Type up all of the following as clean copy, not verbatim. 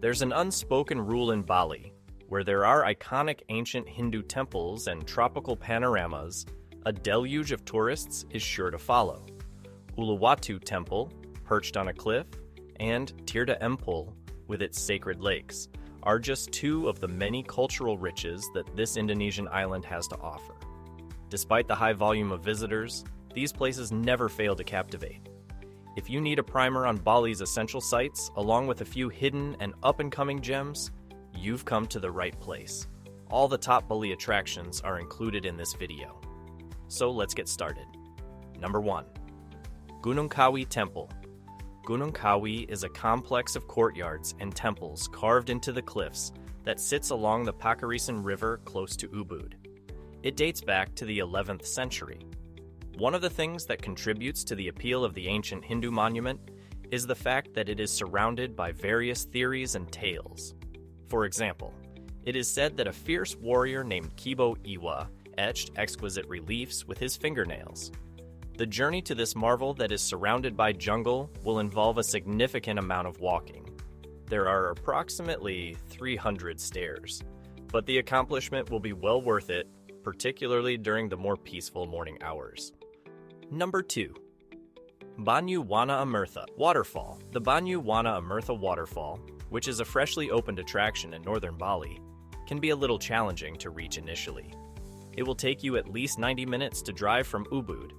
There's an unspoken rule in Bali, where there are iconic ancient Hindu temples and tropical panoramas, a deluge of tourists is sure to follow. Uluwatu Temple, perched on a cliff, and Tirta Empul, with its sacred lakes, are just two of the many cultural riches that this Indonesian island has to offer. Despite the high volume of visitors, these places never fail to captivate. If you need a primer on Bali's essential sites, along with a few hidden and up-and-coming gems, you've come to the right place. All the top Bali attractions are included in this video. So let's get started. Number 1. Gunung Kawi Temple. Gunung Kawi is a complex of courtyards and temples carved into the cliffs that sits along the Pakarisan River close to Ubud. It dates back to the 11th century. One of the things that contributes to the appeal of the ancient Hindu monument is the fact that it is surrounded by various theories and tales. For example, it is said that a fierce warrior named Kibo Iwa etched exquisite reliefs with his fingernails. The journey to this marvel that is surrounded by jungle will involve a significant amount of walking. There are approximately 300 stairs, but the accomplishment will be well worth it, particularly during the more peaceful morning hours. Number 2. Banyu Wana Amertha Waterfall. The Banyu Wana Amertha Waterfall, which is a freshly opened attraction in northern Bali, can be a little challenging to reach initially. It will take you at least 90 minutes to drive from Ubud,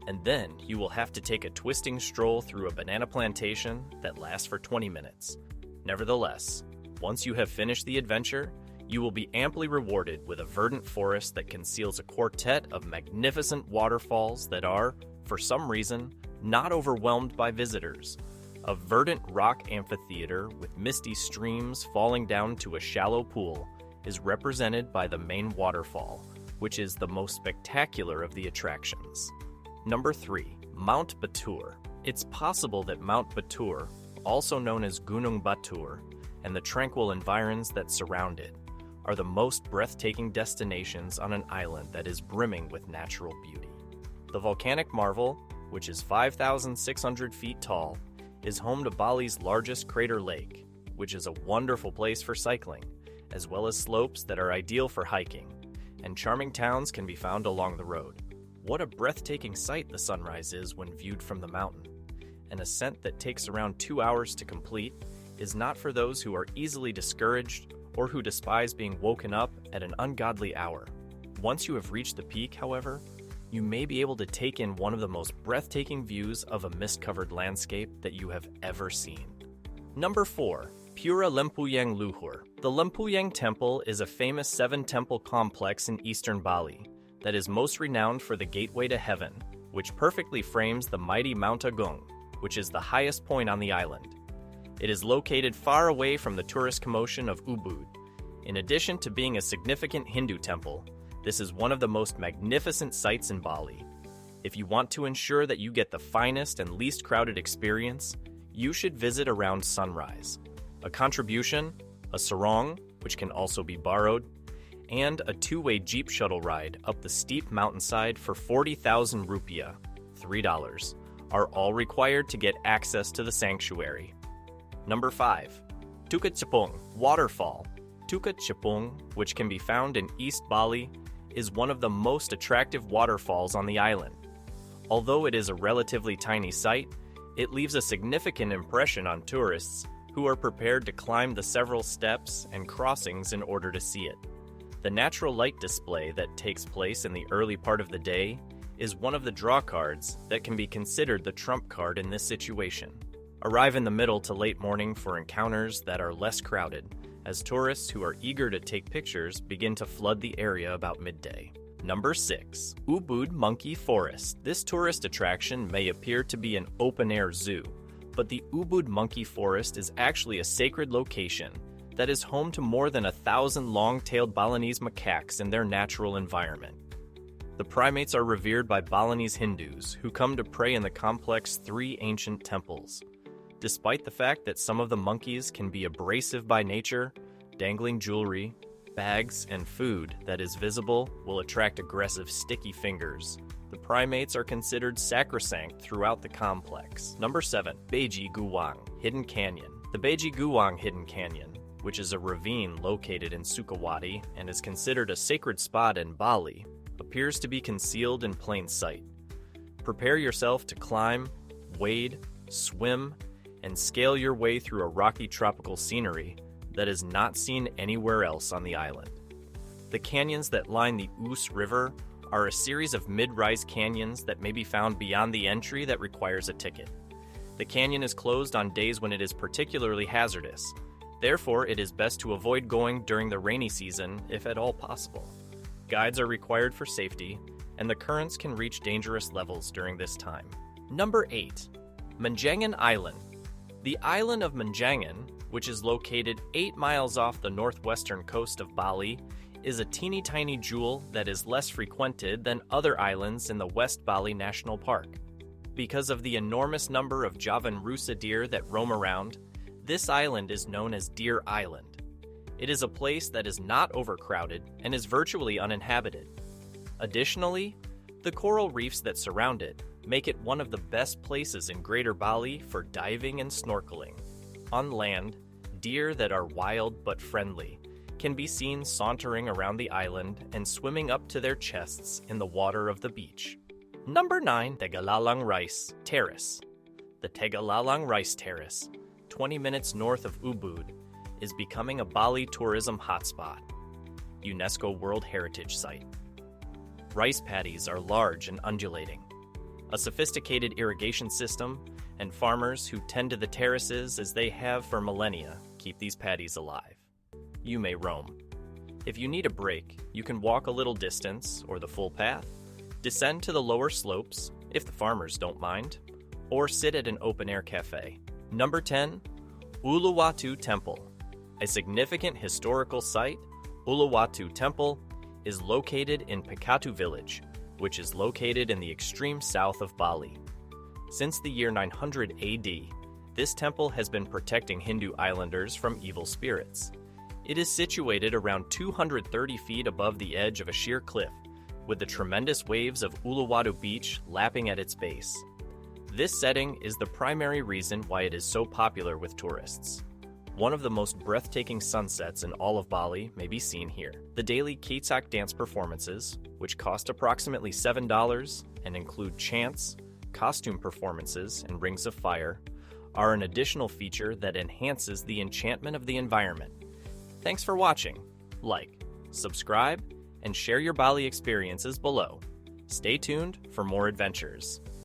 and then you will have to take a twisting stroll through a banana plantation that lasts for 20 minutes. Nevertheless, once you have finished the adventure, you will be amply rewarded with a verdant forest that conceals a quartet of magnificent waterfalls that are, for some reason, not overwhelmed by visitors. A verdant rock amphitheater with misty streams falling down to a shallow pool is represented by the main waterfall, which is the most spectacular of the attractions. Number 3. Mount Batur. It's possible that Mount Batur, also known as Gunung Batur, and the tranquil environs that surround it, are the most breathtaking destinations on an island that is brimming with natural beauty. The volcanic marvel, which is 5,600 feet tall, is home to Bali's largest crater lake, which is a wonderful place for cycling, as well as slopes that are ideal for hiking, and charming towns can be found along the road. What a breathtaking sight the sunrise is when viewed from the mountain. An ascent that takes around 2 hours to complete is not for those who are easily discouraged or who despise being woken up at an ungodly hour. Once you have reached the peak, however, you may be able to take in one of the most breathtaking views of a mist-covered landscape that you have ever seen. Number 4. Pura Lempuyang Luhur. The Lempuyang Temple is a famous 7-temple complex in eastern Bali that is most renowned for the gateway to heaven, which perfectly frames the mighty Mount Agung, which is the highest point on the island. It is located far away from the tourist commotion of Ubud. In addition to being a significant Hindu temple, this is one of the most magnificent sites in Bali. If you want to ensure that you get the finest and least crowded experience, you should visit around sunrise. A contribution, a sarong, which can also be borrowed, and a 2-way jeep shuttle ride up the steep mountainside for 40,000 rupiah, $3, are all required to get access to the sanctuary. Number 5. Tukat Chepung Waterfall. Tukat Chepung, which can be found in East Bali, is one of the most attractive waterfalls on the island. Although it is a relatively tiny site, it leaves a significant impression on tourists who are prepared to climb the several steps and crossings in order to see it. The natural light display that takes place in the early part of the day is one of the draw cards that can be considered the trump card in this situation. Arrive in the middle to late morning for encounters that are less crowded, as tourists who are eager to take pictures begin to flood the area about midday. Number 6. Ubud Monkey Forest. This tourist attraction may appear to be an open-air zoo, but the Ubud Monkey Forest is actually a sacred location that is home to more than 1,000 long-tailed Balinese macaques in their natural environment. The primates are revered by Balinese Hindus who come to pray in the complex 3 ancient temples. Despite the fact that some of the monkeys can be abrasive by nature, dangling jewelry, bags, and food that is visible will attract aggressive sticky fingers. The primates are considered sacrosanct throughout the complex. Number 7. Beiji Guwang Hidden Canyon. The Beji Guwang Hidden Canyon, which is a ravine located in Sukawati and is considered a sacred spot in Bali, appears to be concealed in plain sight. Prepare yourself to climb, wade, swim, and scale your way through a rocky tropical scenery that is not seen anywhere else on the island. The canyons that line the Oose River are a series of mid-rise canyons that may be found beyond the entry that requires a ticket. The canyon is closed on days when it is particularly hazardous. Therefore, it is best to avoid going during the rainy season if at all possible. Guides are required for safety, and the currents can reach dangerous levels during this time. Number 8. Manjangan Island. The island of Manjangan, which is located 8 miles off the northwestern coast of Bali, is a teeny tiny jewel that is less frequented than other islands in the West Bali National Park. Because of the enormous number of Javan rusa deer that roam around, this island is known as Deer Island. It is a place that is not overcrowded and is virtually uninhabited. Additionally, the coral reefs that surround it make it one of the best places in Greater Bali for diving and snorkeling. On land, deer that are wild but friendly can be seen sauntering around the island and swimming up to their chests in the water of the beach. Number 9. Tegalalang Rice Terrace. The Tegalalang Rice Terrace, 20 minutes north of Ubud, is becoming a Bali tourism hotspot, UNESCO World Heritage Site. Rice paddies are large and undulating. A sophisticated irrigation system and farmers who tend to the terraces as they have for millennia keep these paddies alive. You may roam. If you need a break, you can walk a little distance or the full path, descend to the lower slopes, if the farmers don't mind, or sit at an open-air cafe. Number 10. Uluwatu Temple. A significant historical site, Uluwatu Temple is located in Pekatu Village, which is located in the extreme south of Bali. Since the year 900 AD, this temple has been protecting Hindu islanders from evil spirits. It is situated around 230 feet above the edge of a sheer cliff, with the tremendous waves of Uluwatu Beach lapping at its base. This setting is the primary reason why it is so popular with tourists. One of the most breathtaking sunsets in all of Bali may be seen here. The daily Kecak dance performances, which cost approximately $7 and include chants, costume performances, and rings of fire, are an additional feature that enhances the enchantment of the environment. Thanks for watching. Like, subscribe, and share your Bali experiences below. Stay tuned for more adventures.